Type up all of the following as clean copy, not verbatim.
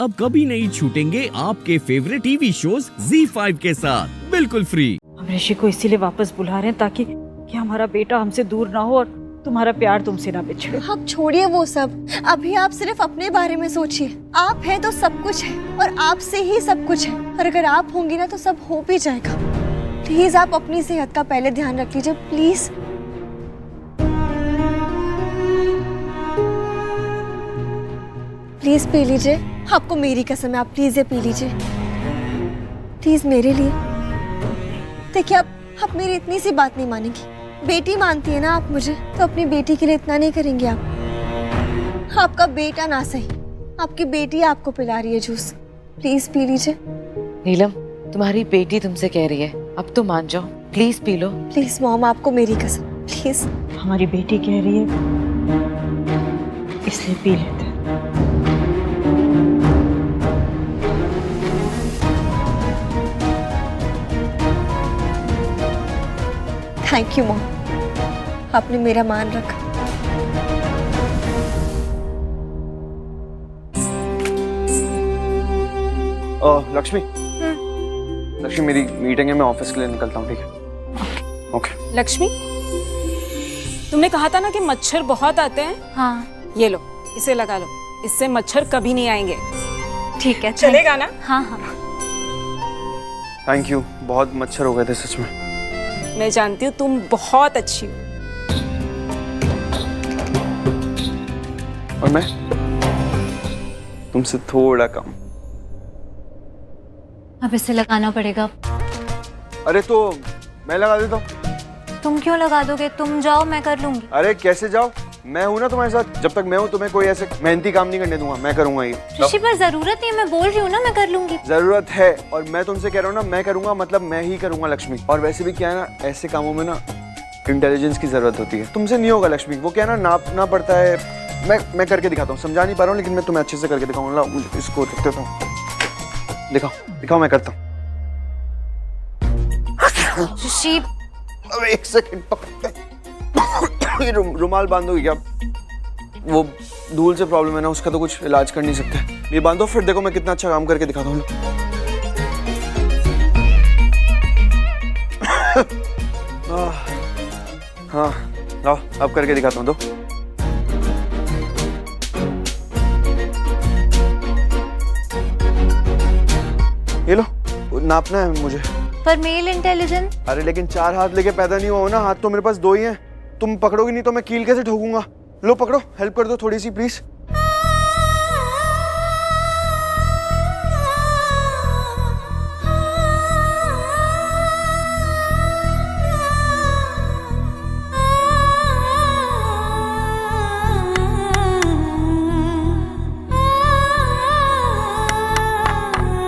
अब कभी नहीं छूटेंगे आपके फेवरेट टीवी शोज ZEE5 के साथ बिल्कुल फ्री। हम ऋषि को इसीलिए वापस बुला रहे हैं ताकि कि हमारा बेटा हमसे दूर ना हो और तुम्हारा प्यार तुमसे ना बिछड़े। आप छोड़िए वो सब, अभी आप सिर्फ अपने बारे में सोचिए। आप हैं तो सब कुछ है और आपसे ही सब कुछ है, और अगर आप होंगी ना तो सब हो भी जाएगा। प्लीज आप अपनी सेहत का पहले ध्यान रख लीजिए, प्लीज। प्लीज पी लीजिए, आपको मेरी कसम है, आप प्लीज ये पी लीजिए, प्लीज मेरे लिए। देखिए आप मेरी इतनी सी बात नहीं मानेंगी। बेटी मानती है ना आप मुझे, तो अपनी बेटी के लिए इतना नहीं करेंगे आप? आपका बेटा ना सही, आपकी बेटी आपको पिला रही है जूस, प्लीज पी लीजिए। नीलम, तुम्हारी बेटी तुमसे कह रही है, अब तो मान जाओ, please P low. Please mom, आपको मेरी कसम, प्लीज। हमारी बेटी कह रही है इसलिए पी लेते हैं। थैंक यू मॉम, आपने मेरा मान रखा। लक्ष्मी, लक्ष्मी मेरी मीटिंग है, मैं ऑफिस के लिए निकलता हूँ, ठीक है? ओके। लक्ष्मी, तुमने कहा था ना कि मच्छर बहुत आते हैं। हाँ ये लो, इसे लगा लो, इससे मच्छर कभी नहीं आएंगे। ठीक है, चलेगा ना? हाँ हाँ। थैंक यू, बहुत मच्छर हो गए थे सच में। मैं जानती हूँ तुम बहुत अच्छी हो। और मैं तुमसे थोड़ा कम। अब इसे लगाना पड़ेगा। अरे तो मैं लगा देता हूँ। तुम क्यों लगा दोगे? तुम जाओ, मैं कर लूंगी। अरे कैसे जाओ, मैं हूं ना तुम्हारे साथ। जब तक मैं हूं तुम्हें कोई ऐसे मेहनती काम नहीं करने दूंगा, मैं करूंगा ये। ऋषि, पर जरूरत नहीं है, मैं बोल रही हूँ ना, मैं कर लूंगी। जरूरत है, और मैं तुमसे कह रहा हूँ ना, मैं करूंगा मतलब मैं ही करूंगा लक्ष्मी। और वैसे भी क्या है ना, ऐसे कामों में ना इंटेलिजेंस की जरूरत होती है। तुमसे नहीं होगा लक्ष्मी, वो क्या है ना, नापना पड़ता है। मैं करके दिखाता हूँ, समझा नहीं पा रहा हूँ लेकिन मैं तुम्हें अच्छे से करके दिखाऊंगा। इसको रख देता हूँ, दिखाओ मैं करता हूँ। ऋषि, अब एक सेकंड, ये रुमाल बांधोगी क्या? वो धूल से प्रॉब्लम है ना, उसका तो कुछ इलाज कर नहीं सकते। ये बांधो, फिर देखो मैं कितना अच्छा काम करके दिखाता हूँ। हाँ आओ, अब करके दिखाता हूँ। दो ये लो, नापना है मुझे। पर मेल इंटेलिजेंस। अरे लेकिन 4 हाथ लेके पैदा नहीं हुआ हो ना, हाथ तो मेरे पास 2 ही हैं। तुम पकड़ोगी नहीं तो मैं कील कैसे ठोकूंगा? लो पकड़ो, हेल्प कर दो थोड़ी सी प्लीज।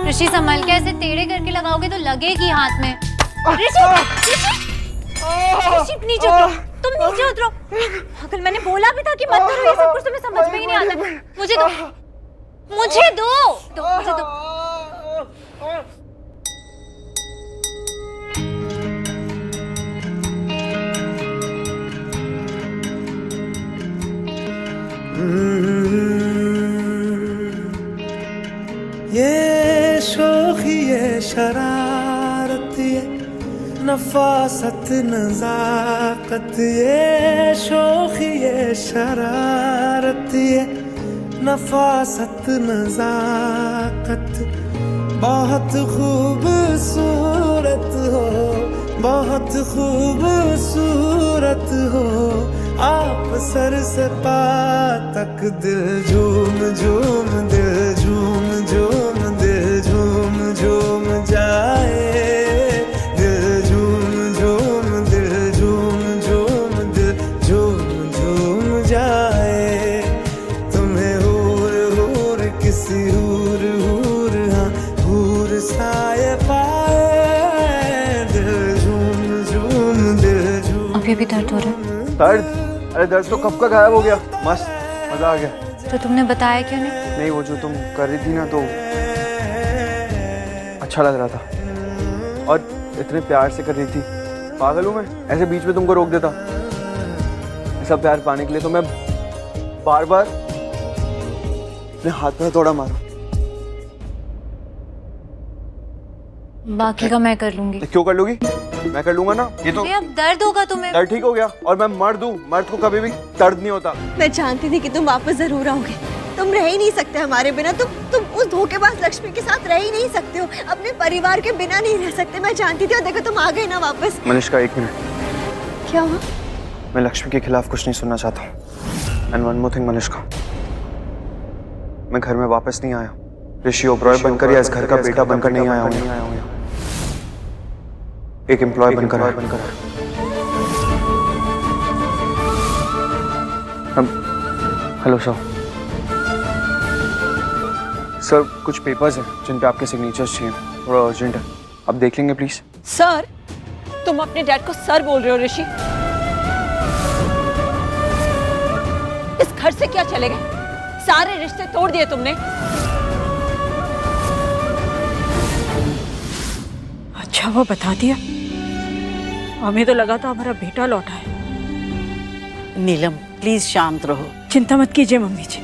ऋषि, संभल के, ऐसे टेढ़े करके लगाओगे तो लगेगी हाथ में। ऋषि, ऋषि, नीचे उतरो, तुम नीचे उतरो। अगर मैंने बोला भी था कि मत करो ये सब कुछ, तुम्हें समझ में ही नहीं आता। मुझे दो, मुझे दो। ये शोखी ये शरारत, ये नफासत नजाकत, ये शोखी ये शरारत, ये नफासत नजाकत, बहुत खूबसूरत हो, बहुत खूबसूरत हो। आप सर से पा तक दिल झूम झूम, दिल झूम झूम, दिल झूम झूम जाए, दिल झूम झूम, दिल झूम झूम, दिल झूम झूम जाए। तुम्हें हूर हूर किसी हूर हूर, हाँ हूर साए पाए, दिल झूम झूम, दिल झूम। अभी भी दर्द हो रहा है? दर्द? अरे दर्द तो कब का गायब हो गया, मस्त मजा आ गया। तो तुमने बताया क्यों नहीं? नहीं, वो जो तुम कर रही थी ना तो अच्छा लग रहा था, और इतने प्यार से कर रही थी। पागल हूँ मैं, ऐसे बीच में तुमको रोक देता? ऐसा प्यार पाने के लिए तो मैं बार बार अपने हाथ में थोड़ा मारूं। बाकी का मैं कर लूंगी। क्यों कर लूंगी? मैं कर लूंगा ना। ये तो अब दर्द होगा तुम्हें। दर्द ठीक हो गया। और मैं मर्द हूँ, मर्द को कभी भी दर्द नहीं होता। मैं जानती थी कि तुम वापस जरूर आओगे। तुम रह ही नहीं सकते हमारे बिना। तुम उस धोखेबाज लक्ष्मी के साथ रह ही नहीं सकते हो। अपने परिवार के बिना नहीं रह सकते। मैं जानती थी और देखो तुम आ गए ना वापस। मनीषका, एक मिनट। क्या हुआ? मैं लक्ष्मी के खिलाफ कुछ नहीं सुनना चाहता हूँ। And one more thing Manishka, मैं घर में वापस नहीं आया। ऋषि ओबरॉय बनकर या इस घर का बेटा बनकर नहीं आया हूँ। एक एम्प्लॉय बनकर आया। Hello sir. सर, कुछ पेपर्स हैं जिन पे आपके सिग्नेचर्स चाहिए। थोड़ा अर्जेंट है, आप देख लेंगे प्लीज? सर, तुम अपने डैड को सर बोल रहे हो ऋषि? इस घर से क्या चले गए? सारे रिश्ते तोड़ दिए तुमने। अच्छा वो बता दिया। हमें तो लगा था हमारा बेटा लौटा है। नीलम प्लीज शांत रहो। चिंता मत कीजिए मम्मी जी,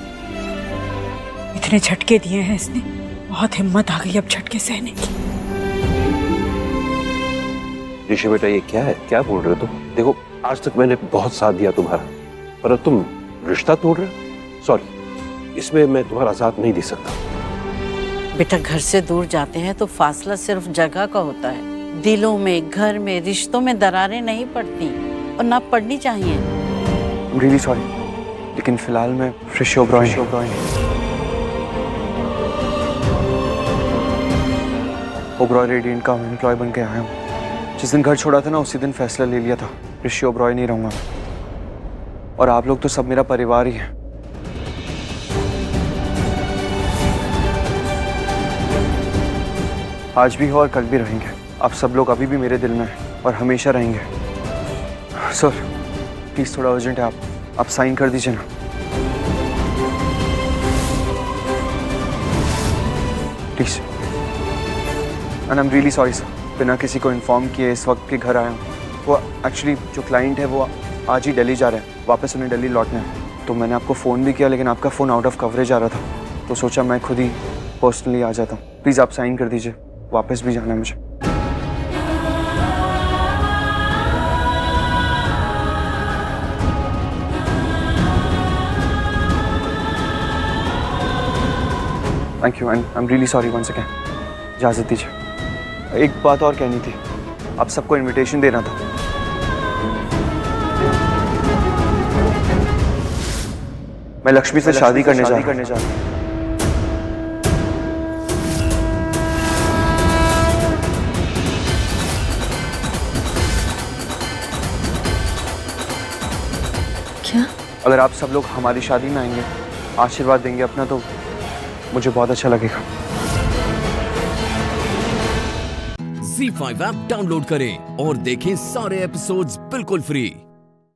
इतने झटके दिए हैं इसने, बहुत हिम्मत आ गई अब झटके सहने की। ऋषि बेटा, ये क्या है? क्या बोल रहे हो तुम? देखो, आज तक मैंने बहुत साथ दिया तुम्हारा, पर अब तुम रिश्ता तोड़ रहे हो। सॉरी, इसमें मैं तुम्हारा साथ नहीं दे सकता। बेटा, घर से दूर जाते हैं तो फासला सिर्फ जगह का होता है। दिलों में, घर में, रिश्तों में दरारें नहीं पड़ती और ना पड़नी चाहिए। रियली सॉरी, लेकिन फिलहाल मैं ऋषि ओबरॉय रेडिएंट का एम्प्लॉय बन के आया हूँ। जिस दिन घर छोड़ा था ना, उसी दिन फैसला ले लिया था, ऋषि ओबरॉय नहीं रहूंगा। और आप लोग तो सब मेरा परिवार ही है। आज भी हो और कल भी रहेंगे। आप सब लोग अभी भी मेरे दिल में हैं और हमेशा रहेंगे। सर प्लीज, थोड़ा अर्जेंट है, आप साइन कर दीजिए ना। Please. And I am really sorry sir, बिना किसी को इन्फॉर्म किए इस वक्त के घर आया हूँ। वो एक्चुअली जो क्लाइंट है वो आज ही दिल्ली जा रहे हैं, वापस उन्हें दिल्ली लौटना है। तो मैंने आपको फ़ोन भी किया, लेकिन आपका फ़ोन आउट ऑफ कवरेज आ रहा था, तो सोचा मैं खुद ही पर्सनली आ जाता हूँ। प्लीज़ आप साइन कर दीजिए, वापस भी जाना है मुझे। Thank you and I am really sorry once again. इजाज़त दीजिए। एक बात और कहनी थी, आप सबको इनविटेशन देना था। मैं लक्ष्मी से शादी करने जा रहा हूँ। क्या? अगर आप सब लोग हमारी शादी में आएंगे, आशीर्वाद देंगे अपना, तो मुझे बहुत अच्छा लगेगा। ZEE5 ऐप डाउनलोड करें और देखें सारे एपिसोड्स बिल्कुल फ्री।